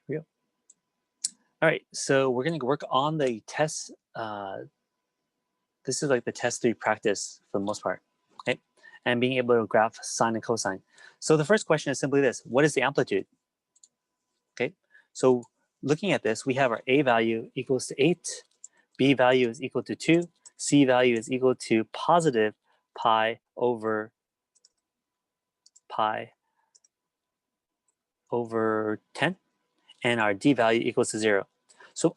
Here we go. All right, so we're going to work on the test. This is like the test 3 practice for the most part, okay? And being able to graph sine and cosine. So the first question is simply this: what is the amplitude? Okay, so looking at this, we have our a value equals to 8, b value is equal to 2, c value is equal to positive pi over 10, and our d value equals to 0. So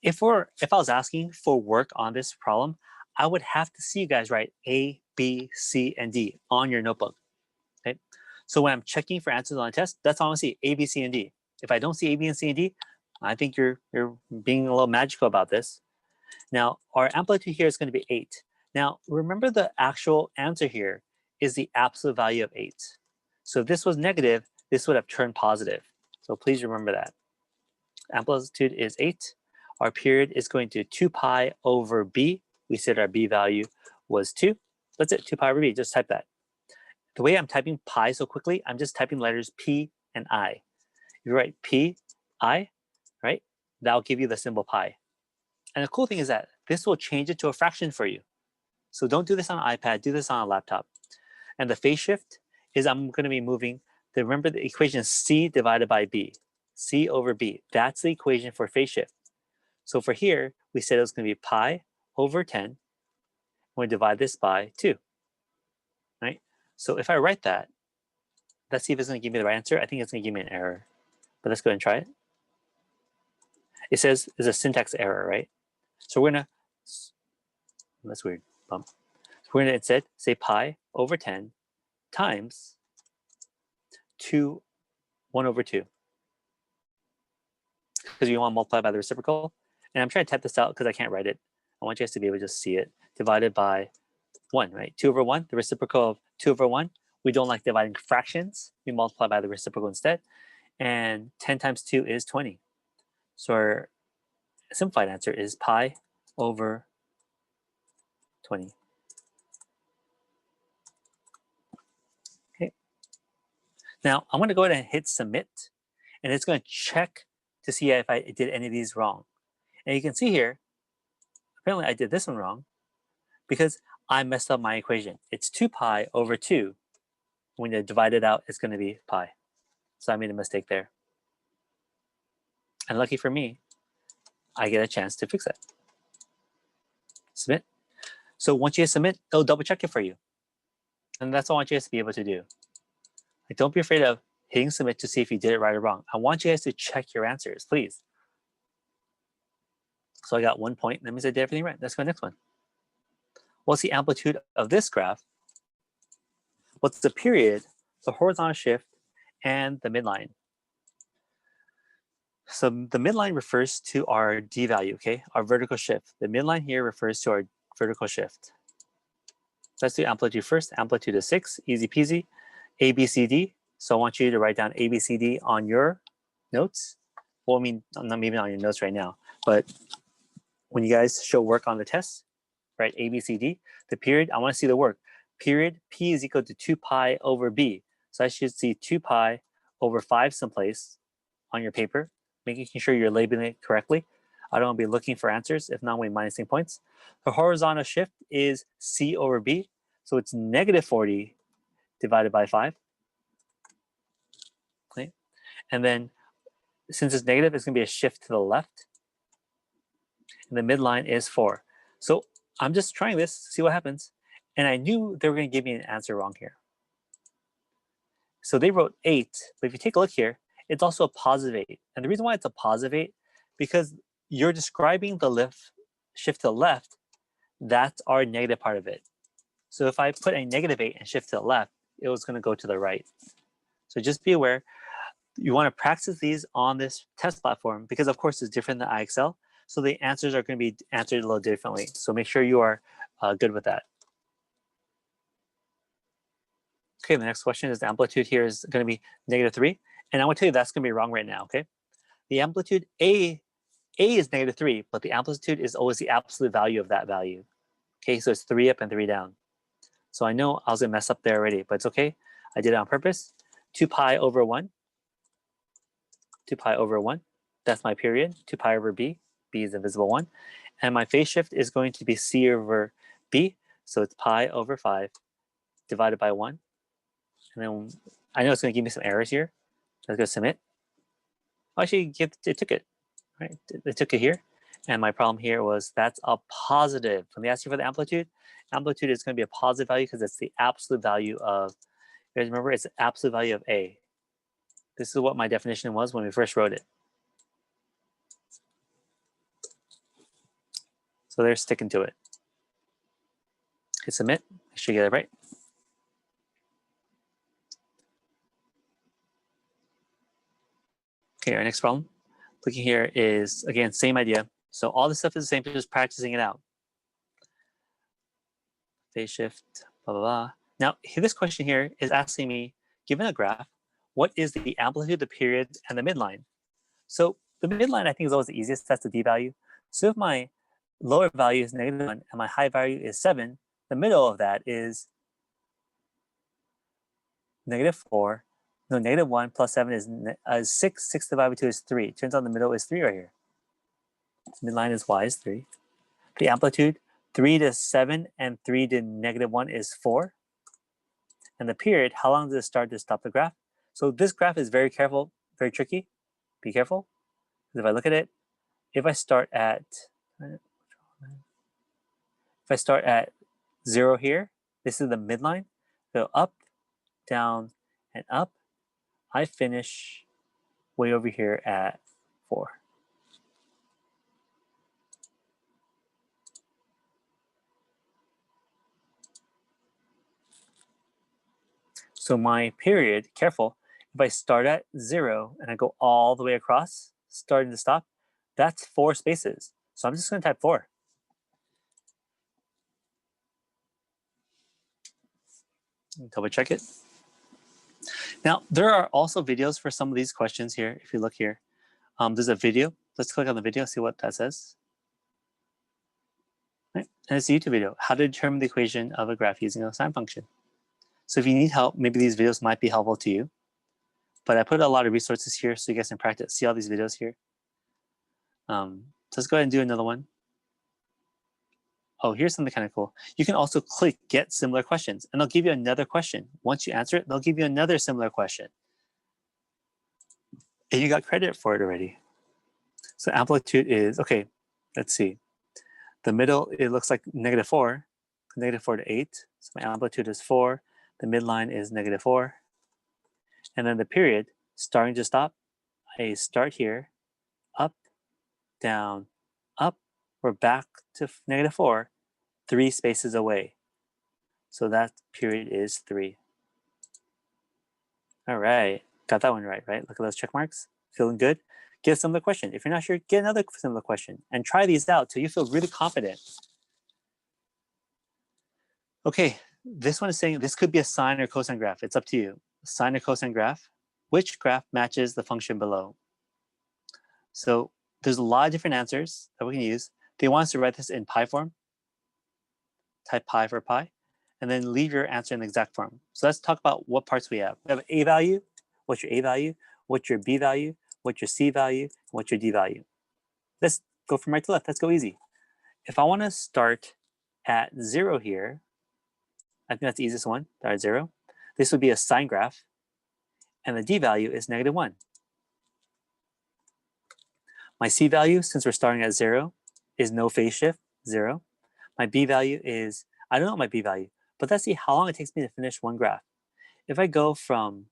if I was asking for work on this problem, I would have to see you guys write A, B, C, and D on your notebook. Okay, so when I'm checking for answers on a test, that's all I want to see: A, B, C, and D. If I don't see A, B, and C, and D, I think you're being a little magical about this. Now, our amplitude here is going to be 8. Now, remember the actual answer here is the absolute value of 8. So if this was negative, this would have turned positive. So please remember that. Amplitude is 8. Our period is going to 2 pi over b. We said our b value was 2. That's it, 2 pi over b. Just type that. The way I'm typing pi so quickly, I'm just typing letters p and I. If you write p, I, right, that'll give you the symbol pi. And the cool thing is that this will change it to a fraction for you. So don't do this on an iPad, do this on a laptop. And the phase shift is I'm going to be moving, remember the equation is c divided by b. C over b, that's the equation for phase shift. So for here, we said it was going to be pi over 10. We divide this by 2, right? So if I write that, let's see if it's going to give me the right answer. I think it's going to give me an error, but let's go ahead and try it. It says there's a syntax error, right? So we're going to, that's weird, bump. So we're going to instead say pi over 10 times 1 over 2. Because you want to multiply by the reciprocal. And I'm trying to type this out because I can't write it. I want you guys to be able to just see it. Divided by 1, right? 2 over 1, the reciprocal of 2 over 1. We don't like dividing fractions. We multiply by the reciprocal instead. And 10 times 2 is 20. So our simplified answer is pi over 20. Okay. Now, I'm going to go ahead and hit submit. And it's going to check to see if I did any of these wrong. And you can see here, apparently I did this one wrong because I messed up my equation. It's 2 pi over 2. When you divide it out, it's going to be pi. So I made a mistake there. And lucky for me, I get a chance to fix that. Submit. So once you hit submit, it'll double check it for you. And that's all I want you guys to be able to do. Like, don't be afraid of hitting submit to see if you did it right or wrong. I want you guys to check your answers, please. So I got 1 point. That means I did everything right. Let's go to the next one. What's the amplitude of this graph? What's the period, the horizontal shift, and the midline? So the midline refers to our d value, okay? Our vertical shift. The midline here refers to our vertical shift. Let's do amplitude first. Amplitude is 6, easy peasy. A, B, C, D. So I want you to write down A, B, C, D on your notes. Well, I mean, not maybe not on your notes right now, but when you guys show work on the test, right? A, B, C, D. The period, I want to see the work. Period, P is equal to 2 pi over B. So I should see 2 pi over 5 someplace on your paper, making sure you're labeling it correctly. I don't want to be looking for answers. If not, we're minusing points. The horizontal shift is C over B. So it's negative 40 divided by 5. Okay. And then since it's negative, it's going to be a shift to the left. And the midline is 4. So I'm just trying this to see what happens. And I knew they were going to give me an answer wrong here. So they wrote 8. But if you take a look here, it's also a positive 8. And the reason why it's a positive 8, because you're describing the shift to the left, that's our negative part of it. So if I put a negative 8 and shift to the left, it was going to go to the right. So just be aware. You want to practice these on this test platform because, of course, it's different than IXL. So the answers are going to be answered a little differently. So make sure you are good with that. Okay, the next question is the amplitude here is going to be negative 3. And I want to tell you that's going to be wrong right now, okay? The amplitude A is negative 3, but the amplitude is always the absolute value of that value. Okay, so it's 3 up and 3 down. So I know I was going to mess up there already, but it's okay. I did it on purpose. 2 pi over 1 2 pi over 1. That's my period. 2 pi over b. B is invisible 1. And my phase shift is going to be c over b. So it's pi over 5 divided by 1. And then I know it's going to give me some errors here. Let's go submit. Actually, it took it. Right? It took it here. And my problem here was that's a positive. When they ask you for the amplitude, amplitude is going to be a positive value because it's the absolute value of, you guys remember, it's the absolute value of A. This is what my definition was when we first wrote it. So they're sticking to it. Hit submit. Make sure you get it right. Okay, our next problem. Looking here is, again, same idea. So all this stuff is the same, just practicing it out. Phase shift, blah, blah, blah. Now, this question here is asking me, given a graph, what is the amplitude, the period, and the midline? So the midline, I think, is always the easiest. That's the d value. So if my lower value is -1 and my high value is 7, the middle of that is -4. No, -1 plus 7 is 6. 6 divided by 2 is 3. Turns out the middle is 3 right here. Midline is y is 3. The amplitude, 3 to 7 and 3 to -1 is 4. And the period, how long does it start to stop the graph? So this graph is very careful, very tricky. Be careful. If I look at it, if I start at 0 here, this is the midline. So up, down, and up. I finish way over here at 4. So my period, careful, if I start at 0 and I go all the way across, starting to stop, that's 4 spaces. So I'm just going to type 4. Double check it. Now, there are also videos for some of these questions here. If you look here, there's a video. Let's click on the video, see what that says. Right. And it's a YouTube video, how to determine the equation of a graph using a sine function. So if you need help, maybe these videos might be helpful to you. But I put a lot of resources here so you guys can practice. See all these videos here. So let's go ahead and do another one. Oh, here's something kind of cool. You can also click get similar questions, and they'll give you another question. Once you answer it, they'll give you another similar question. And you got credit for it already. So amplitude is, okay, let's see. The middle, it looks like -4, -4 to 8. So my amplitude is 4. The midline is -4. And then the period, starting to stop, I start here, up, down, up. We're back to -4, 3 spaces away. So that period is 3. All right, got that one right? Look at those check marks. Feeling good? Get a similar question. If you're not sure, get another similar question and try these out till you feel really confident. Okay, this one is saying this could be a sine or cosine graph. It's up to you. Sine or cosine graph. Which graph matches the function below? So there's a lot of different answers that we can use. They want us to write this in pi form. Type pi for pi, and then leave your answer in the exact form. So let's talk about what parts we have. We have a value. What's your a value? What's your b value? What's your c value? And what's your d value? Let's go from right to left. Let's go easy. If I want to start at 0 here, I think that's the easiest one. Start at 0. This would be a sine graph, and the d value is -1. My c value, since we're starting at 0, is no phase shift, 0. My b value is, I don't know my b value, but let's see how long it takes me to finish one graph. If I go from,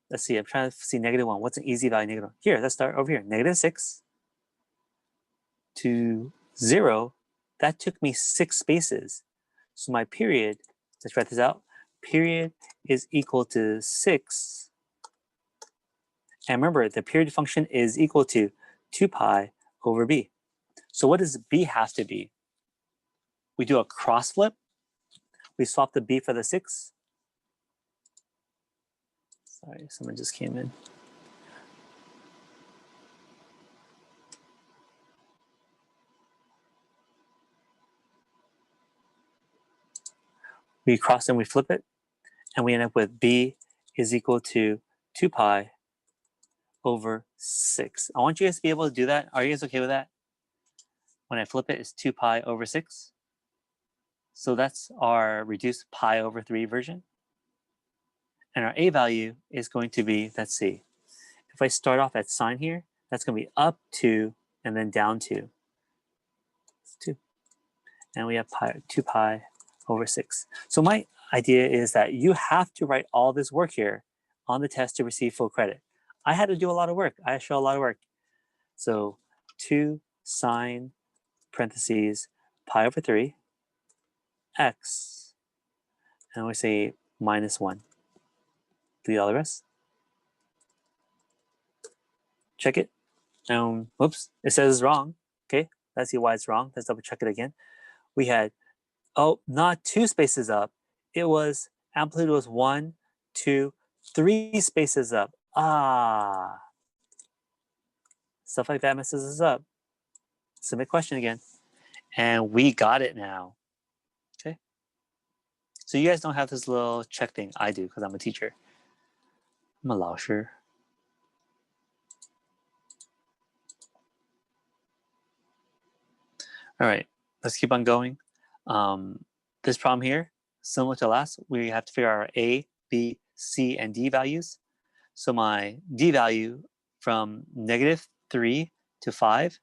let's see, I'm trying to see -1. What's an easy value negative? Here, let's start over here. -6 to 0. That took me 6 spaces. So my period, let's write this out. Period is equal to 6. And remember, the period function is equal to 2 pi over b. So what does b have to be? We do a cross flip. We swap the b for the 6. Sorry, someone just came in. We cross and we flip it, and we end up with b is equal to 2 pi over 6. I want you guys to be able to do that. Are you guys okay with that? When I flip it, it's 2 pi over 6. So that's our reduced pi over 3 version. And our a value is going to be, let's see, if I start off at sine here, that's going to be up 2 and then down 2. It's 2. And we have 2 pi over 6. So my idea is that you have to write all this work here on the test to receive full credit. I had to do a lot of work. I had to show a lot of work. So 2 sine parentheses pi over 3 x, and we say minus 1. Delete all the rest. Check it. Whoops, it says it's wrong. Okay, let's see why it's wrong. Let's double check it again. We had, oh, not 2 spaces up. It was, amplitude was 1, 2, 3 spaces up. Ah, stuff like that messes us up. Submit question again. And we got it now. Okay. So you guys don't have this little check thing. I do because I'm a teacher. I'm a 老师. All right, let's keep on going. This problem here, similar to last, we have to figure out our A, B, C, and D values. So my D value from -3 to 5,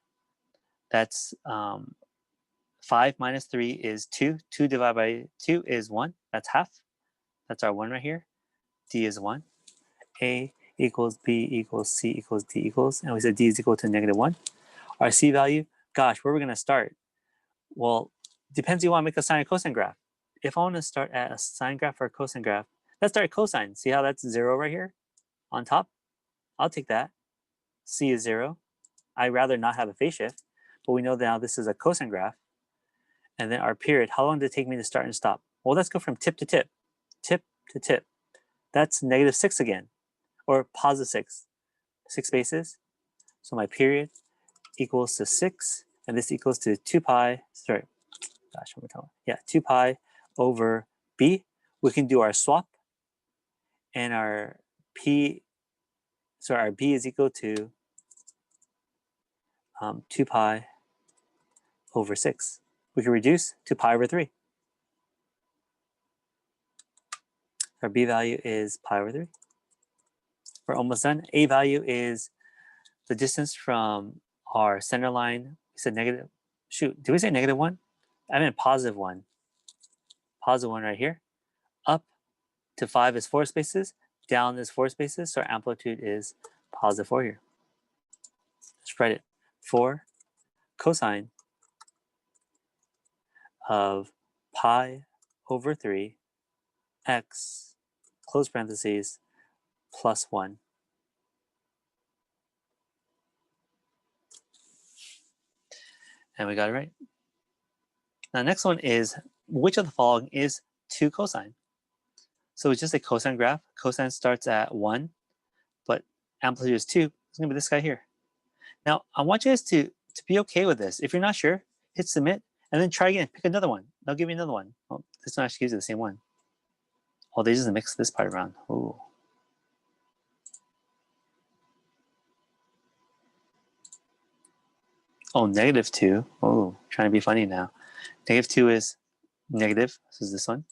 that's 5 minus 3 is 2. 2 divided by 2 is 1. That's half. That's our 1 right here. D is 1. A equals B equals C equals D equals, and we said D is equal to -1. Our C value, gosh, where are we going to start? Well, depends if you want to make a sine or cosine graph. If I want to start at a sine graph or a cosine graph, let's start at cosine. See how that's 0 right here on top? I'll take that. C is 0. I'd rather not have a phase shift, but we know that now this is a cosine graph. And then our period, how long did it take me to start and stop? Well, let's go from tip to tip. Tip to tip. That's -6 again, or positive 6. 6 spaces. So my period equals to 6, and this equals to 2 pi, sorry, gosh, what am I telling? Yeah, 2 pi over b. We can do our swap, and our b is equal to 2 pi over 6. We can reduce to pi over 3. Our b value is pi over 3. We're almost done. A value is the distance from our center line. We said negative, shoot, did we say -1? I meant positive 1. Positive 1 right here. Up to 5 is 4 spaces. Down is 4 spaces. So our amplitude is positive 4 here. Let's write it. 4 cosine of pi over 3 x, close parentheses, plus 1. And we got it right. Now, next one is, which of the following is 2 cosine? So it's just a cosine graph. Cosine starts at 1, but amplitude is 2. It's going to be this guy here. Now, I want you guys to be okay with this. If you're not sure, hit submit, and then try again. Pick another one. They'll give you another one. Oh, this one actually gives you the same one. Oh, they just mix this part around. Ooh. Oh, -2. Oh, trying to be funny now. -2 is negative. This is this one.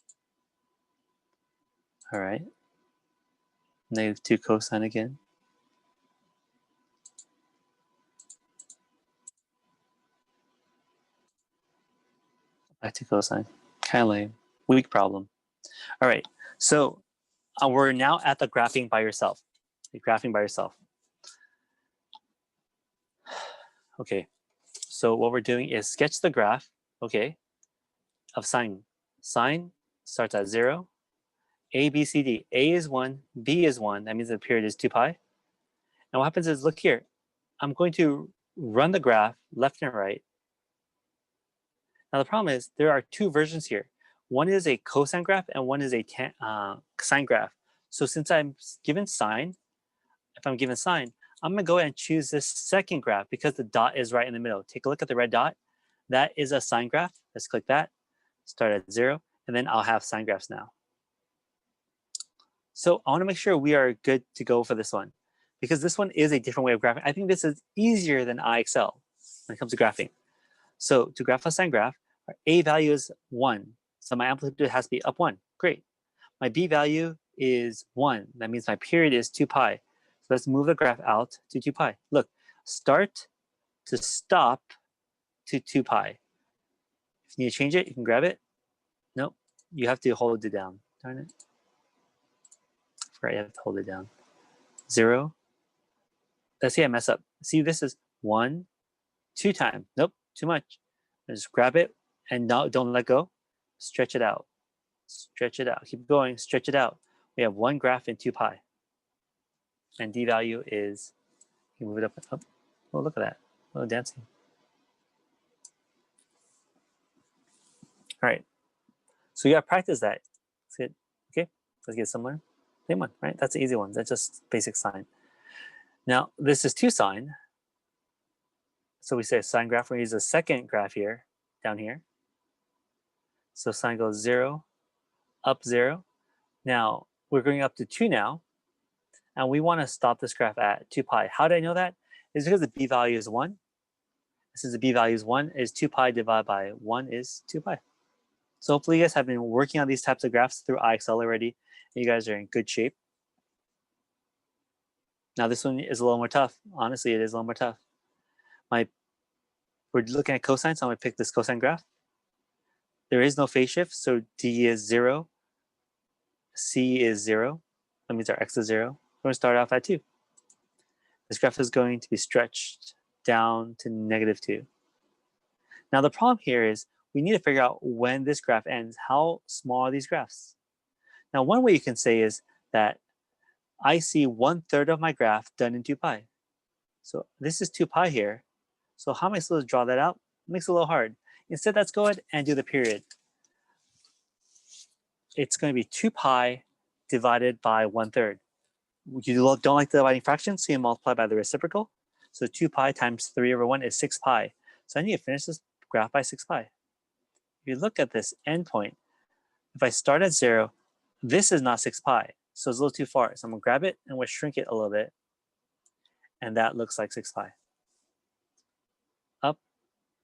All right. -2 cosine again. Back to cosine. Kind of lame. Weak problem. All right. So we're now at the graphing by yourself. The graphing by yourself. Okay. So what we're doing is sketch the graph, okay, of sine. Sine starts at 0. A, B, C, D. A is 1. B is 1. That means the period is 2 pi. And what happens is, look here. I'm going to run the graph left and right. Now the problem is there are 2 versions here. One is a cosine graph and one is a sine graph. So since I'm given sine, if I'm given sine, I'm going to go ahead and choose this second graph because the dot is right in the middle. Take a look at the red dot. That is a sine graph. Let's click that. Start at 0, and then I'll have sine graphs now. So I want to make sure we are good to go for this one. because this one is a different way of graphing, I think this is easier than IXL when it comes to graphing. So to graph a sine graph, our A value is 1. So my amplitude has to be up 1. Great. My B value is 1. That means my period is 2 pi. So let's move the graph out to 2 pi. Look, start to stop to 2 pi. If you need to change it, you can grab it. Nope, you have to hold it down. Darn it. Right, you have to hold it down. 0. Let's see, I mess up. See, this is 1, 2 times. Nope, too much. Just grab it and don't let go. Stretch it out. Stretch it out. Keep going. Stretch it out. We have 1 graph in 2 pi. And D value is, you move it up and up. Oh, look at that. Oh, dancing. All right. So you got to practice that. Okay, let's get similar. Same one, right? That's the easy one. That's just basic sine. Now, this is 2 sine. So we say a sine graph. We're going to use a second graph here, down here. So sine goes 0, up 0. Now, we're going up to 2 now. And we want to stop this graph at 2 pi. How do I know that? It's because the b value is 1. Since the b value is 1, is 2 pi divided by 1 is 2 pi. So hopefully you guys have been working on these types of graphs through IXL already. And you guys are in good shape. Now this one is a little more tough. Honestly, it is a little more tough. We're looking at cosine, so I'm going to pick this cosine graph. There is no phase shift, so D is 0. C is 0. That means our x is 0. We're going to start off at 2. This graph is going to be stretched down to -2. Now the problem here is we need to figure out when this graph ends. How small are these graphs? Now one way you can say is that I see 1/3 of my graph done in 2 pi. So this is 2 pi here. So how am I supposed to draw that out? It makes it a little hard. Instead, let's go ahead and do the period. It's going to be 2 pi divided by 1/3. You don't like dividing fractions, so you multiply by the reciprocal. So 2 pi times 3/1 is 6 pi. So I need to finish this graph by 6 pi. If you look at this endpoint, if I start at 0, this is not 6 pi. So it's a little too far. So I'm going to grab it and we'll shrink it a little bit. And that looks like 6 pi. Up,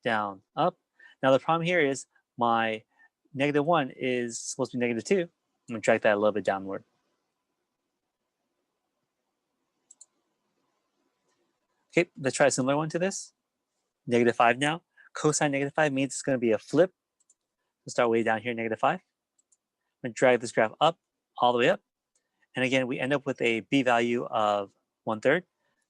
down, up. Now the problem here is my -1 is supposed to be -2. I'm going to drag that a little bit downward. Okay, let's try a similar one to this. -5 now. Cosine -5 means it's going to be a flip. We'll start way down here, -5. I'm going to drag this graph up, all the way up. And again, we end up with a b value of 1/3.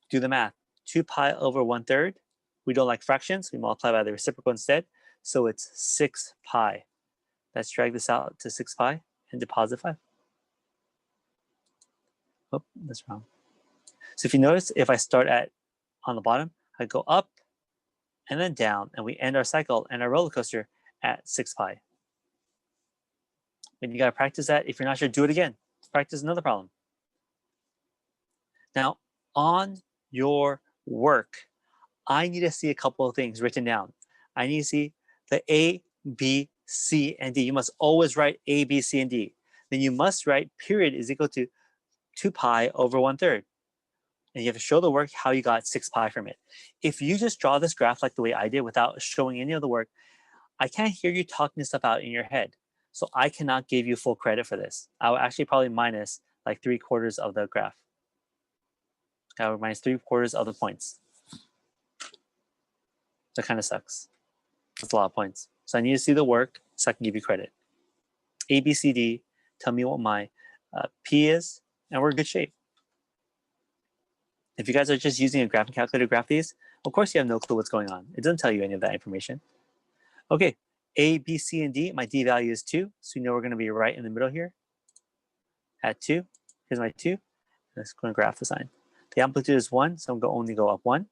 Do the math. 2 pi over 1/3. We don't like fractions. We multiply by the reciprocal instead. So it's 6 pi. Let's drag this out to 6 pi and deposit 5. Oh, that's wrong. So if you notice, if I start at on the bottom, I go up and then down, and we end our cycle and our roller coaster at 6 pi. And you got to practice that. If you're not sure, do it again. Practice another problem. Now, on your work, I need to see a couple of things written down. I need to see the A, B, C, and D. You must always write A, B, C, and D. Then you must write period is equal to 2 pi over 1/3. And you have to show the work how you got 6 pi from it. If you just draw this graph like the way I did without showing any of the work, I can't hear you talking stuff out in your head. So I cannot give you full credit for this. I will actually probably minus like 3/4 of the graph. I would minus 3/4 of the points. That kind of sucks. That's a lot of points. So I need to see the work so I can give you credit. A, B, C, D, tell me what my P is, and we're in good shape. If you guys are just using a graphing calculator to graph these, of course you have no clue what's going on. It doesn't tell you any of that information. Okay, A, B, C, and D, my D value is 2. So you know we're going to be right in the middle here at 2. Here's my 2. Let's go and graph the sine. The amplitude is 1, so I'm going to only go up 1.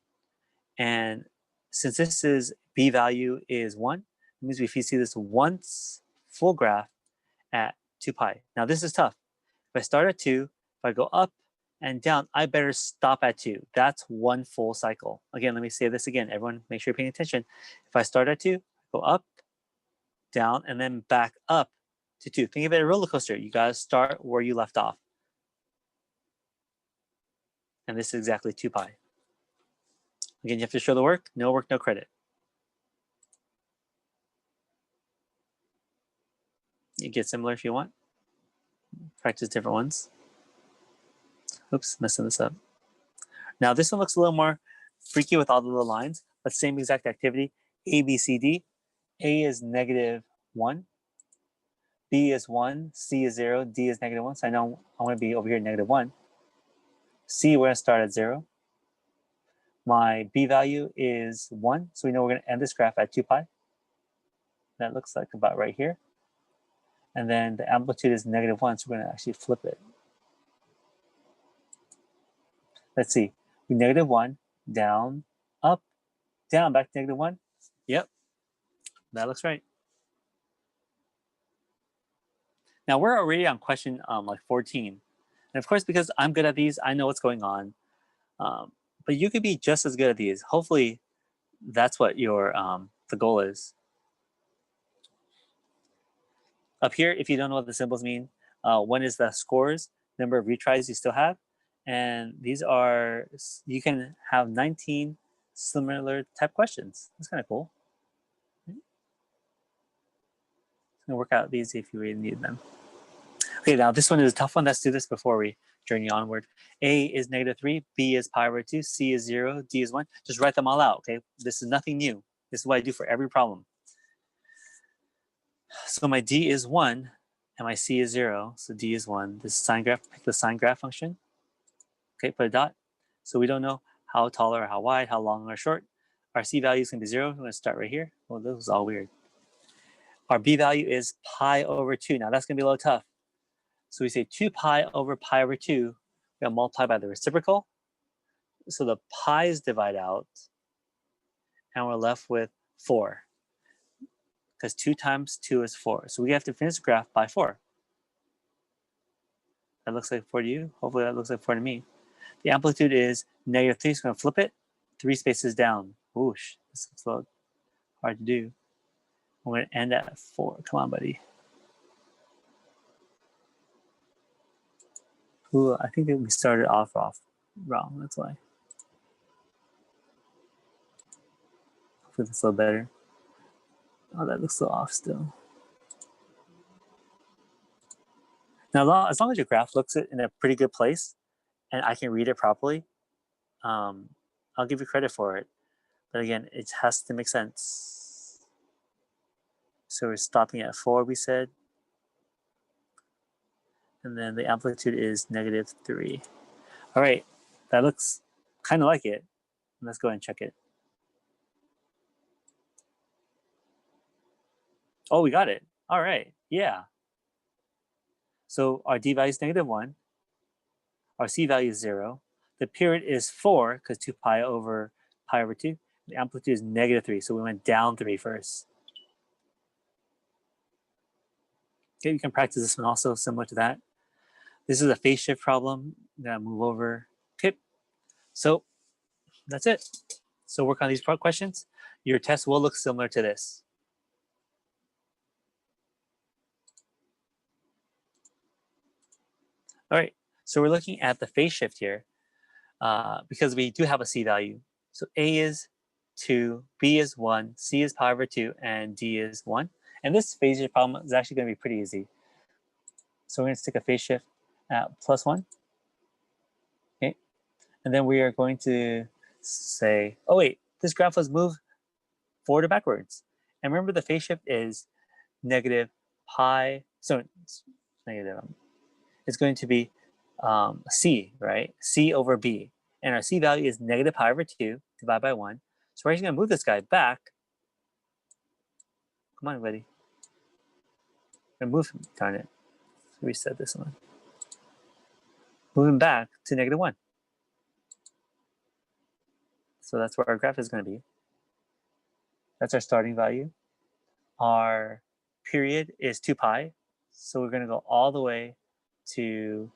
And since this is B value is 1, it means if you see this once full graph at 2 pi. Now this is tough. If I start at 2, if I go up and down, I better stop at 2. That's one full cycle. Again, let me say this again. Everyone make sure you're paying attention. If I start at 2, go up, down, and then back up to 2. Think of it as a roller coaster. You got to start where you left off. and this is exactly 2 pi. Again, you have to show the work. No work, no credit. You get similar if you want. Practice different ones. Oops, messing this up. Now this one looks a little more freaky with all the little lines, but same exact activity. A, B, C, D. A is -1. B is 1. C is 0. D is -1. So I know I'm going to be over here at -1. C, we're going to start at 0. My B value is 1. So we know we're going to end this graph at 2 pi. That looks like about right here. And then the amplitude is -1. So we're going to actually flip it. Let's see. We -1, down, up, down, back to -1. Yep, that looks right. Now we're already on question like 14. And of course, because I'm good at these, I know what's going on. But you could be just as good at these. Hopefully, that's what your the goal is. Up here, if you don't know what the symbols mean, one is the scores, number of retries you still have. And these are, you can have 19 similar type questions. That's kind of cool. It's gonna work out these if you really need them. Okay, now this one is a tough one. Let's do this before we journey onward. A is -3, B is pi/2, C is 0, D is 1. Just write them all out, okay? This is nothing new. This is what I do for every problem. So my D is 1 and my C is 0. So D is 1. This sine graph, pick the sine graph function. Okay, put a dot. So we don't know how tall or how wide, how long or short. Our C value is going to be 0. I'm going to start right here. Well, this is all weird. Our B value is pi/2. Now that's going to be a little tough. So we say 2 pi over pi/2. We're going to multiply by the reciprocal. So the pi's divide out. And we're left with 4. Because 2 times 2 is 4. So we have to finish the graph by 4. That looks like 4 to you. Hopefully that looks like 4 to me. The amplitude is -3. So I'm going to flip it 3 spaces down. Whoosh. This looks a little hard to do. I'm going to end at 4. Come on, buddy. Ooh, I think that we started off wrong. That's why. Hopefully that's a little better. Oh, that looks so off still. Now, as long as your graph looks in a pretty good place and I can read it properly, I'll give you credit for it. But again, it has to make sense. So we're stopping at 4, we said. And then the amplitude is -3. All right, that looks kind of like it. Let's go ahead and check it. Oh, we got it. All right, yeah. So our D value is -1. Our C value is 0. The period is 4 because 2 pi over pi/2. The amplitude is -3. So we went down 3 first. Okay, you can practice this one also similar to that. This is a phase shift problem. I'm gonna move over. Okay, so that's it. So work on these questions. Your test will look similar to this. All right, so we're looking at the phase shift here because we do have a C value. So A is 2, B is 1, C is pi/2, and D is 1. And this phase shift problem is actually going to be pretty easy. So we're going to stick a phase shift at +1. Okay, and then we are going to say, oh wait, this graph was moved forward or backwards. And remember the phase shift is -pi, so it's negative. It's going to be C, right? C over B. And our C value is -pi/2 divided by 1. So we're actually going to move this guy back. Come on, buddy. I'm going to move him, darn it. Let's reset this one. Move him back to -1. So that's where our graph is going to be. That's our starting value. Our period is 2 pi. So we're going to go all the way to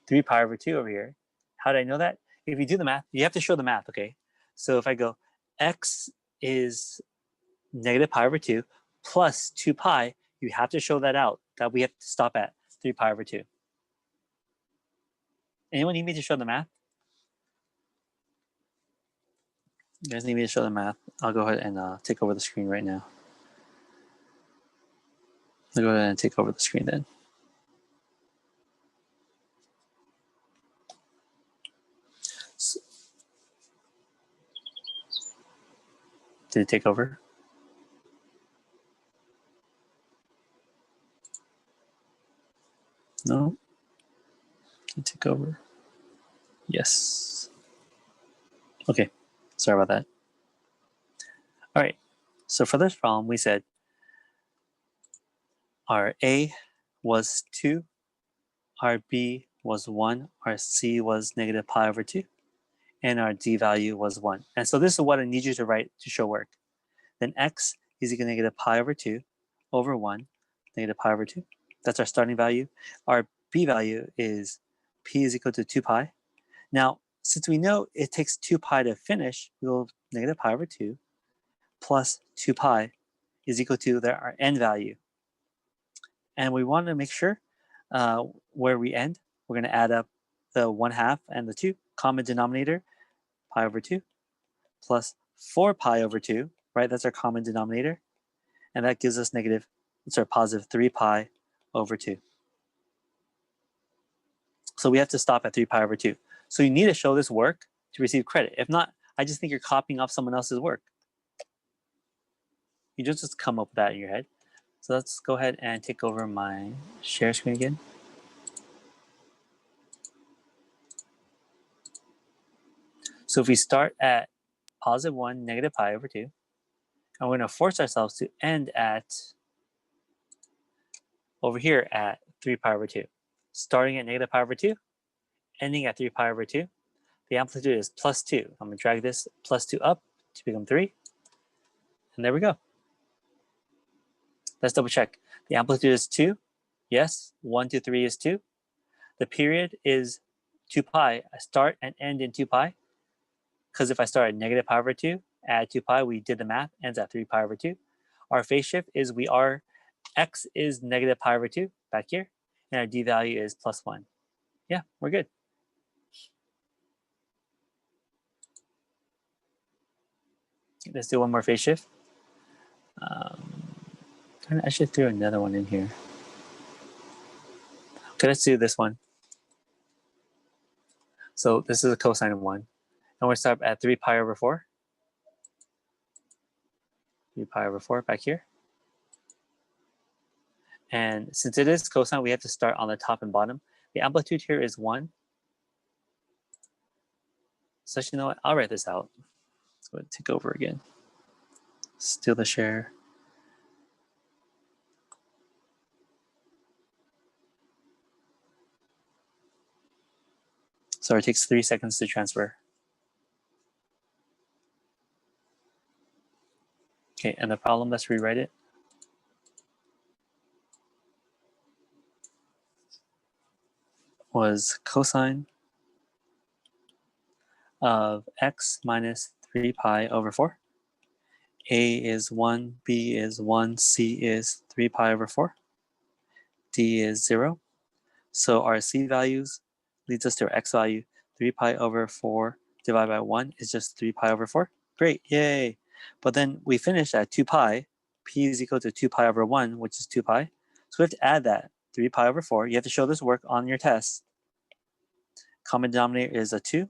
3 pi/2 over here. How did I know that? If you do the math, you have to show the math, okay? So if I go x is -pi/2 plus 2 pi, you have to show that out, that we have to stop at 3 pi/2. Anyone need me to show the math? You guys need me to show the math? I'll go ahead and take over the screen right now. I'll go ahead and take over the screen then. Did it take over? No? Did it take over? Yes. Okay, sorry about that. All right, so for this problem, we said our A was 2, our B was 1, our C was negative pi over 2, and our D value was 1. And so this is what I need you to write to show work. Then X is equal to negative pi over 2 over 1, negative pi over 2. That's our starting value. Our B value is P is equal to 2 pi. Now, since we know it takes 2 pi to finish, we'll negative pi over 2 plus 2 pi is equal to our end value. And we want to make sure where we end, we're going to add up the 1/2 and the 2, common denominator, pi over 2, plus 4 pi over 2, right? That's our common denominator. And that gives us positive 3 pi over 2. So we have to stop at 3 pi over 2. So you need to show this work to receive credit. If not, I just think you're copying off someone else's work. You just come up with that in your head. So let's go ahead and take over my share screen again. So if we start at positive 1, negative pi over 2, and we're going to force ourselves to end at over here at 3 pi over 2. Starting at negative pi over 2, ending at 3 pi over 2. The amplitude is plus 2. I'm going to drag this plus 2 up to become 3. And there we go. Let's double check. The amplitude is 2. Yes, 1 to 3 is 2. The period is 2 pi. I start and end in 2 pi. Because if I start at negative pi over 2, add 2 pi, we did the math, ends at 3 pi over 2. Our phase shift is X is negative pi over 2 back here. And our D value is plus 1. Yeah, we're good. Let's do one more phase shift. I should throw another one in here. Okay, let's do this one. So this is a cosine of 1. And we're start at 3 pi over 4. 3 pi over 4 back here. And since it is cosine, we have to start on the top and bottom. The amplitude here is 1. So you know what? I'll write this out. Let's go ahead and take over again. Steal the share. So it takes 3 seconds to transfer. Okay, and the problem, let's rewrite it. Was cosine of x minus 3 pi over 4. A is 1, B is 1, C is 3 pi over 4. D is 0. So our C values leads us to our x value. 3 pi over 4 divided by 1 is just 3 pi over 4. Great, yay. But then we finish at 2 pi. P is equal to 2 pi over 1, which is 2 pi. So we have to add that, 3 pi over 4. You have to show this work on your test. Common denominator is a 2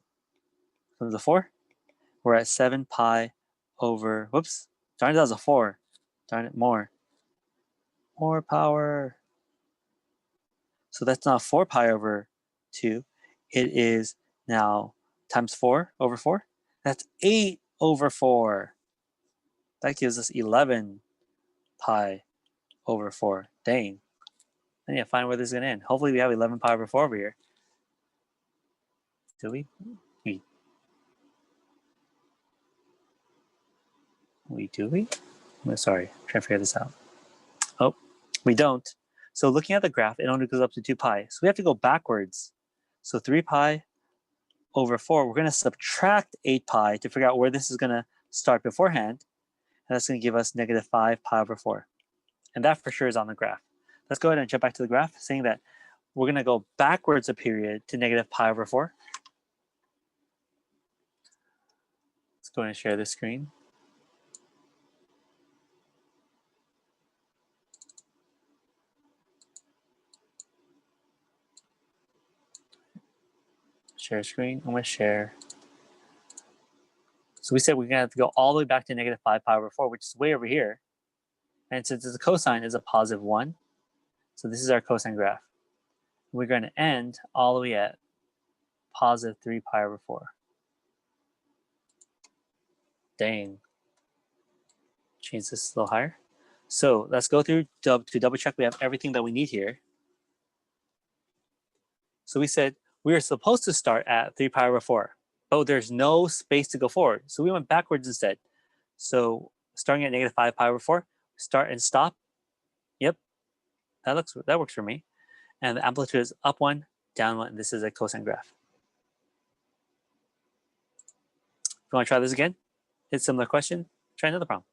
from the 4. We're at 7 pi over, whoops, darn it, that was a 4. Darn it, more power. So that's not 4 pi over 2. It is now times 4 over 4. That's 8 over 4. That gives us 11 pi over 4. Dang. I need to find where this is going to end. Hopefully we have 11 pi over 4 over here. Do we? Do we? I'm sorry, I'm trying to figure this out. Oh, we don't. So looking at the graph, it only goes up to 2 pi. So we have to go backwards. So 3 pi over 4, we're going to subtract 8 pi to figure out where this is going to start beforehand. And that's going to give us negative 5 pi over 4. And that for sure is on the graph. Let's go ahead and jump back to the graph, saying that we're going to go backwards a period to negative pi over 4. Let's go ahead and share this screen. Share screen. I'm going to share. So we said we're going to have to go all the way back to negative 5 pi over 4, which is way over here. And since the cosine is a positive 1, so this is our cosine graph. We're going to end all the way at positive 3 pi over 4. Dang. Change this a little higher. So let's go through to double check we have everything that we need here. So we said we were supposed to start at 3 pi over 4, but there's no space to go forward. So we went backwards instead. So starting at negative 5 pi over 4, start and stop. Yep, that works for me. And the amplitude is up 1, down 1. This is a cosine graph. If you want to try this again, hit similar question, try another problem.